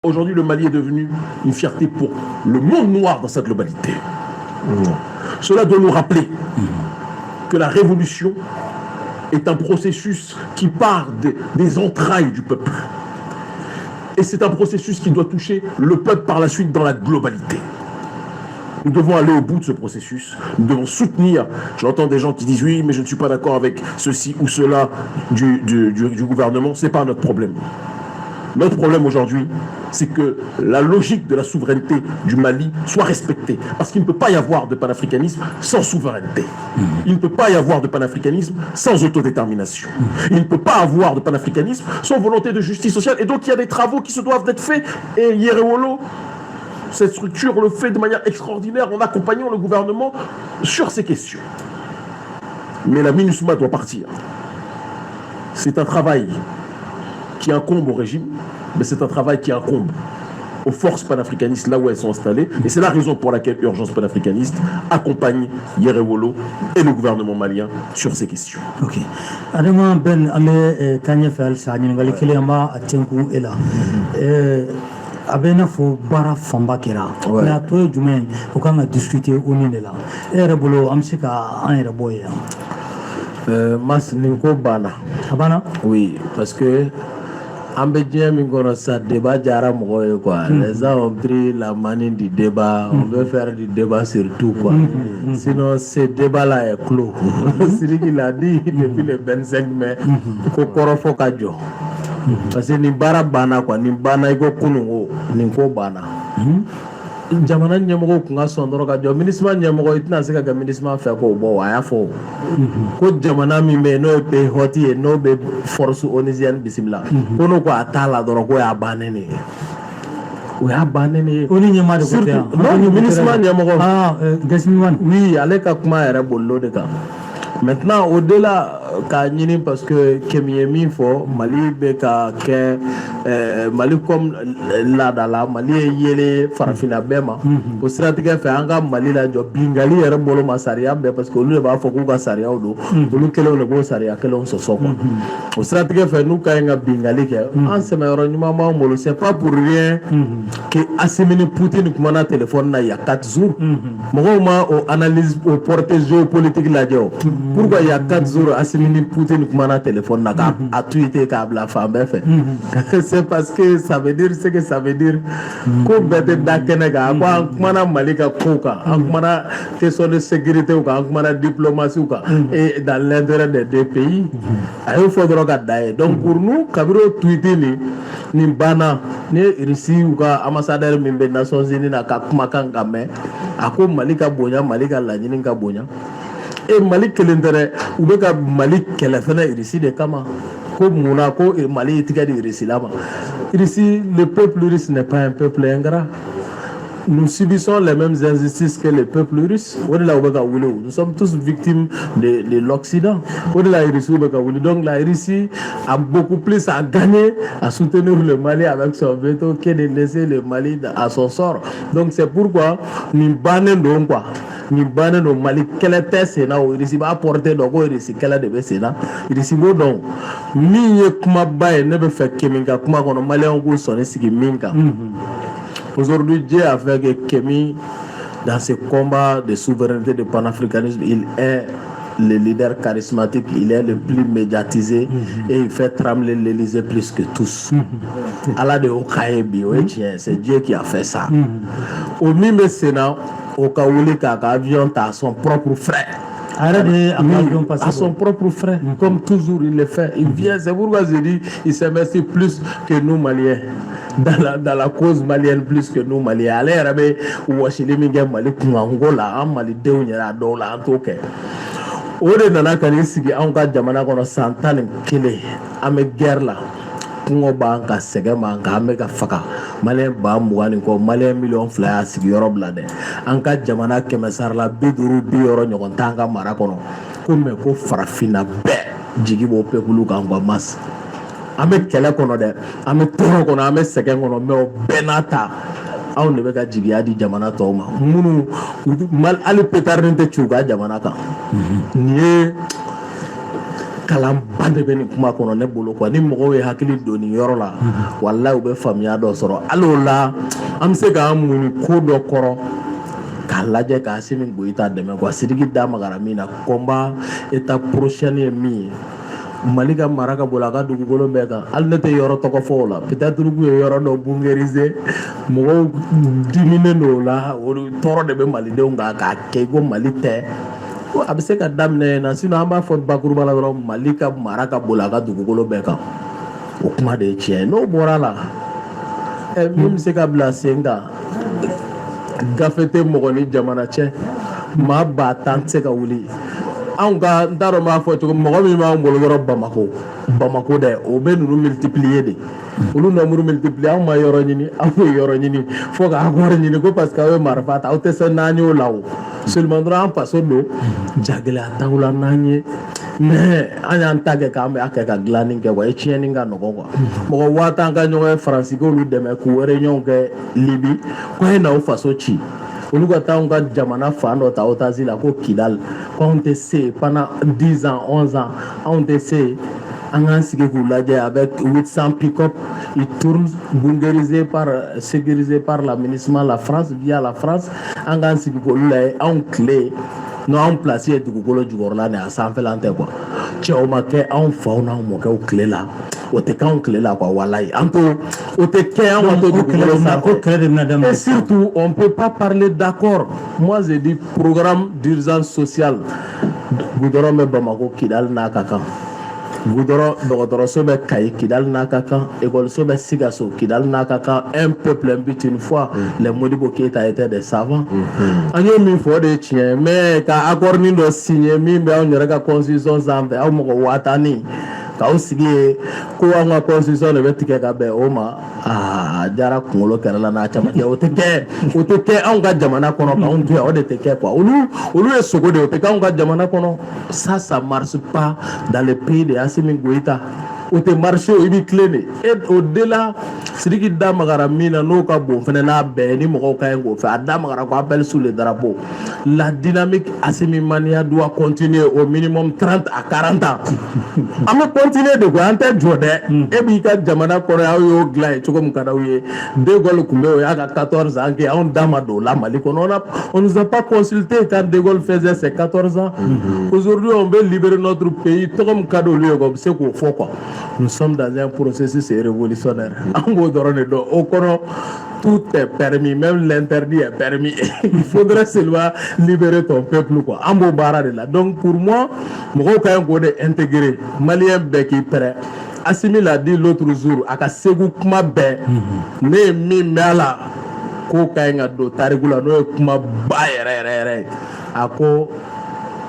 Aujourd'hui, le Mali est devenu une fierté pour le monde noir dans sa globalité. Cela doit nous rappeler que la révolution est un processus qui part des entrailles du peuple. Et c'est un processus qui doit toucher le peuple par la suite dans la globalité. Nous devons aller au bout de ce processus. Nous devons soutenir. J'entends des gens qui disent oui, mais je ne suis pas d'accord avec ceci ou cela du gouvernement. Ce n'est pas notre problème. Notre problème aujourd'hui, c'est que la logique de la souveraineté du Mali soit respectée. Parce qu'il ne peut pas y avoir de panafricanisme sans souveraineté. Il ne peut pas y avoir de panafricanisme sans autodétermination. Il ne peut pas avoir de panafricanisme sans volonté de justice sociale. Et donc il y a des travaux qui se doivent être faits. Et Yerewolo, cette structure le fait de manière extraordinaire en accompagnant le gouvernement sur ces questions. Mais la MINUSMA doit partir. C'est un travail qui incombe au régime, mais c'est un travail qui incombe aux forces panafricanistes là où elles sont installées. Et c'est la raison pour laquelle Urgence panafricaniste accompagne Yerewolo et le gouvernement malien sur ces questions. Ok. Adama Ben Ame Kanyefel Sani Ngali Kilema Atenku Ela. Abena fo bara famba kera. Na to jumen o kan discuter au ni de la. Erebolo amsika an ereboya. Mas Ninko Bana. Abana? Oui, parce que ça débat quoi. Les gens ont pris la manie du débat. On veut faire du débat sur tout quoi. Sinon ce débat là est clos. C'est ce qu'il a dit depuis le 25 mai. Kokorofo Kadjo. Parce que ni bara bana quoi, ni bana iko kunungo, ni ko bana. Jamana nyamoko kunga sondoro ka jo ministre nyamoko itina se ka ministre fa ko bo wa ya fo ko jamana mi me no be hoti e no be force onisienne bisimila kono ko atala doro ko ya banene o ya banene oni nyama de ko non ministre nyamoko gasmiwan oui ale ka kuma era bollo de ka. Maintenant, au-delà, parce que Kemiemi fo Mali beka ke Mali comme là dans la Mali yele farafina bema au stratégie fait anga Mali la jo bingali era bolo masaria be parce que lui va fo ko saria odo lu kele le go saria kele on so quoi au stratégie fait nous ka nga bingali ke en sema ro nyuma ma molo c'est pas pour rien que Assimini Poutine kuma na téléphone na il y a 4 jours mo ma analyse au portée géopolitique la jo. Pourquoi il y a 4 jours Assimini Poutine kumana téléphone n'a a tweeté qu'à la femme fait. C'est parce que ça veut dire ce que ça veut dire. Ko bete dakenega quoi kumana malika koka kumana question de sécurité ou kumana diplomatie ou et dans l'intérêt des deux pays. Il faudra garder. Donc pour nous kabiro tweeté ni bana ni Russie ou ambassadeur mimbe Nations Unies na ka kumakan game ako malika bonya malika la nyini ka bonya. Et Mali kelendere ou beka Mali kelefena ici de kama ko muna ko Mali tika de ici là-bas. Ici le peuple russe n'est pas un peuple ingrat. Nous subissons les mêmes injustices que le peuple russe. Nous sommes tous victimes de l'Occident. Donc la Russie a beaucoup plus à gagner à soutenir le Mali avec son veto que de laisser le Mali à son sort. Donc c'est pourquoi nous bannons quoi. Ni bana no Mali kele te sena o irisi ba porter do ko irisi kele de be sena irisi bo don mi ye kuma bae ne be fe keminga kuma kono Mali on ko sone sigi minga. Aujourd'hui Dieu a fait que Kémy dans ce combat de souveraineté de panafricanisme il est le leader charismatique, il est le plus médiatisé et il fait trembler l'Élysée plus que tous. Allah de Okaebi, c'est Dieu qui a fait ça. Au même Sénat, au Kaoulika, avion à son propre frère. À son propre frère, comme toujours il le fait. Il vient, c'est pourquoi je dis, il s'investit plus que nous Maliens. Dans la cause malienne plus que nous Maliens. Allez, Rabé, ou Washington, Mali, Angola, Mali, Déounia, Dola, Antoke. O de nana ka ni sigi an ka jamana kɔnɔ san 11 an bɛ guerre la kungo b'an ka sɛgɛn b'an kan an bɛ ka faga maliyɛn ba 20 kɔ maliyɛn miliyɔn 2 y'a sigiyɔrɔ bila dɛ an ka jamana 100 sarala 50 ɲɔgɔn t'an ka mara kɔnɔ ko mɛ ko farafinna bɛɛ jigi b'o peuple kan quoi masse an bɛ kɛlɛ kɔnɔ dɛ an bɛ tɔɔrɔ kɔnɔ an bɛ sɛgɛn kɔnɔ mais o bɛɛ n'a ta anw de bɛ ka jigiya di jamana tɔw ma minnu hali pétard tɛ ci u ka jamana kan nin ye kalan ba de bɛ nin kuma kɔnɔ ne bolo quoi ni mɔgɔw ye hakili don nin yɔrɔ la wallahi u bɛ faamuya dɔ sɔrɔ hali o la an bɛ se k'an muɲu ko dɔ kɔrɔ k'a lajɛ ka Assimi Goïta dɛmɛ quoi Sidiki da magara min na combat étape prochaine ye min ye Mali ka mara ka bolo a ka dugukolo bɛɛ kan hali ne tɛ yɔrɔ tɔgɔ fɔ o la peut-être k'u ye yɔrɔ dɔ bunkerise mɔgɔw diminen don o la o tɔɔrɔ de bɛ malidenw kan k'a kɛ ko Mali tɛ a bɛ se ka daminɛ yen na sinon an b'a fɔ bakuruba la dɔrɔn Mali ka mara ka bolo a ka dugukolo bɛɛ kan o kuma de ye tiɲɛ ye n'o bɔra la min bɛ se ka bila sen kan gafe tɛ mɔgɔ ni jamana cɛ maa ba tan tɛ se ka wuli anw ka n t'a dɔn n b'a fɔ cogo mɔgɔ min b'an bolo yɔrɔ Bamako dɛ o bɛ ninnu multiplier de olu nombre multiplier anw ma yɔrɔ ɲini aw ye yɔrɔ ɲini fo k'a wari ɲini ko parce que aw ye marifa ta aw tɛ se naani o la o seulement dɔrɔn an faso don jagɛlɛya t'aw la n'an ye mais an y'an ta kɛ k'an bɛ kɛ ka dilanni kɛ quoi ye tiɲɛni ka nɔgɔn quoi mɔgɔ 1000 ka ɲɔgɔn ye Faransi k'olu dɛmɛ k'u réunion kɛ Libi ko a ye n'aw faso ci olu ka taa anw ka jamana fan dɔ ta Otazi la ko Kidal ko anw tɛ se pendant 10 ans 11 ans anw tɛ se an k'an sigi k'u lajɛ avec 800 pick-up ils tournent sécurisés par l'administration la France via la France an k'an sigi k'olu lajɛ anw tile n'anw place ye dugukolo jukɔrɔla nin a sanfɛla tɛ quoi cɛw ma kɛ anw faw n'anw mɔkɛw tile la o tɛ k'anw tile la quoi walayi an to o tɛ kɛ an ka to dugukolo sanfɛ et surtout on peut pas parler d'accord moi je dis programme d'urgence sociale goudron bɛ Bamako Kidal n'a ka kan goudron dɔgɔtɔrɔso bɛ Kayi Kidal n'a ka kan école bɛ Sikaso Kidal n'a ka kan un peuple un but une fois les Modibo Keïta étaient des savants an ye min fɔ o de ye tiɲɛ mais ka accord nin dɔ signer min bɛ anw yɛrɛ ka constitution sanfɛ aw mɔgɔ 5000 k'aw sigi ye ko an ka constitution de bɛ tigɛ ka bɛn o ma a jara kunkolo kɛrɛ la n'a caman kɛ o tɛ kɛ anw ka jamana kɔnɔ k'anw to yan o de tɛ kɛ quoi olu ye sogo de ye o tɛ k'anw ka jamana kɔnɔ ça marche pas dans le pays de Assimi Goïta o tɛ marché o i b'i tilen de et au-delà Sidiki da magara min na n'o ka bon fɛnɛ n'a bɛɛ ni mɔgɔw ka ɲi k'o fɛ a da magara ko appel sous le drapeau la dynamique Assimimania doit continuer au minimum 30 à 40 ans an bɛ continuer de quoi an tɛ jɔ dɛ e b'i ka jamana kɔnɔ aw y'o dilan ye cogo min ka d'aw ye De Gaulle tun bɛ o y'a ka 14 ans kɛ anw da ma don o la Mali kɔnɔ on nous a pas consulté quand De Gaulle faisait ses 14 ans aujourd'hui on veut libérer notre pays tɔgɔ min ka d'olu ye quoi u bɛ se k'o fɔ quoi nous sommes dans un processus révolutionnaire an b'o dɔrɔn de dɔn o kɔnɔ tout est permis même l'interdit est permis il faudrait seulement libérer ton peuple quoi an b'o baara de la donc pour moi mɔgɔw ka ɲi k'o de intégrer malien bɛɛ k'i pɛrɛ Assimi l'a dit l'autre jour a ka Segu kuma bɛɛ ne ye min mɛn a la k'o ka ɲi ka don tariku la n'o ye kuma ba yɛrɛ a ko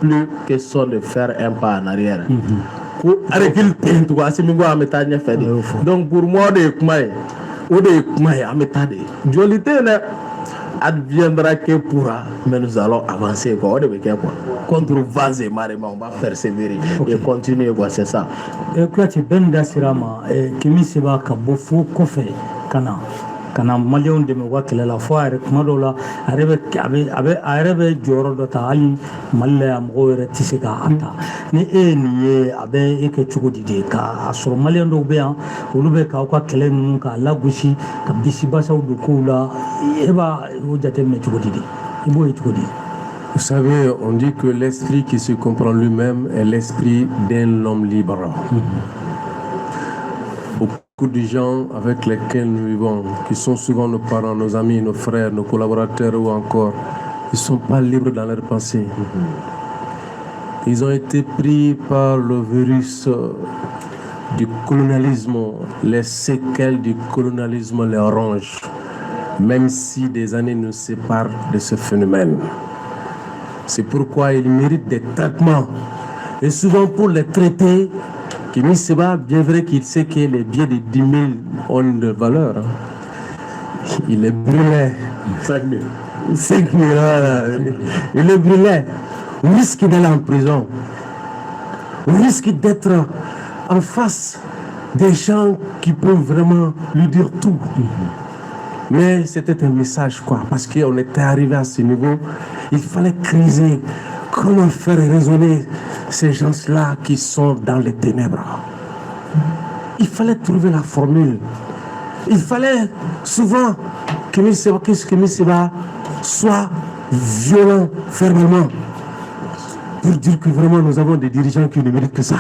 plus question de faire un pas en arrière ko recul tɛ yen tugun Assimi ko an bɛ taa ɲɛfɛ de donc pour moi o de ye kuma ye an bɛ taa de joli tɛ yen dɛ adviendra que pourra mais nous allons avancer quoi o de bɛ kɛ quoi contre vents et marées on va persévérer et continuer quoi c'est ça Kuyate bɛɛ ni da sera ma Kemi Seba ka bɔ fo kɔfɛ ka na maliyɛnw dɛmɛ u ka kɛlɛ la fo a yɛrɛ kuma dɔw la a yɛrɛ bɛ jɔyɔrɔ dɔ ta hali Mali la yan mɔgɔw yɛrɛ tɛ se k'a ta ni e ye nin ye a bɛ e kɛ cogo di de k'a sɔrɔ maliyɛn dɔw bɛ yan olu bɛ k'aw ka kɛlɛ ninnu k'a lagosi ka bisibasaw don kow la e b'a o jateminɛ cogo di de i b'o ye cogo di. Vous savez, on dit que l'esprit qui se comprend lui-même est l'esprit d'un homme libre. Beaucoup de gens avec lesquels nous vivons, qui sont souvent nos parents, nos amis, nos frères, nos collaborateurs ou encore, ils ne sont pas libres dans leurs pensées. Ils ont été pris par le virus du colonialisme, les séquelles du colonialisme les rongent, même si des années nous séparent de ce phénomène. C'est pourquoi ils méritent des traitements. Et souvent pour les traiter, Kemi Seba, bien vrai qu'il sait que les billets de 10 000 ont de valeur. Il les brûlait. 5 000. 5 000, il les brûlait. On risque d'aller en prison. On risque d'être en face des gens qui peuvent vraiment lui dire tout. Mais c'était un message, quoi, parce qu'on était arrivé à ce niveau, il fallait criser, comment faire résonner ces gens-là qui sont dans les ténèbres. Il fallait trouver la formule. Il fallait souvent que M. Seba soit violent, fermement, pour dire que vraiment nous avons des dirigeants qui ne méritent que ça.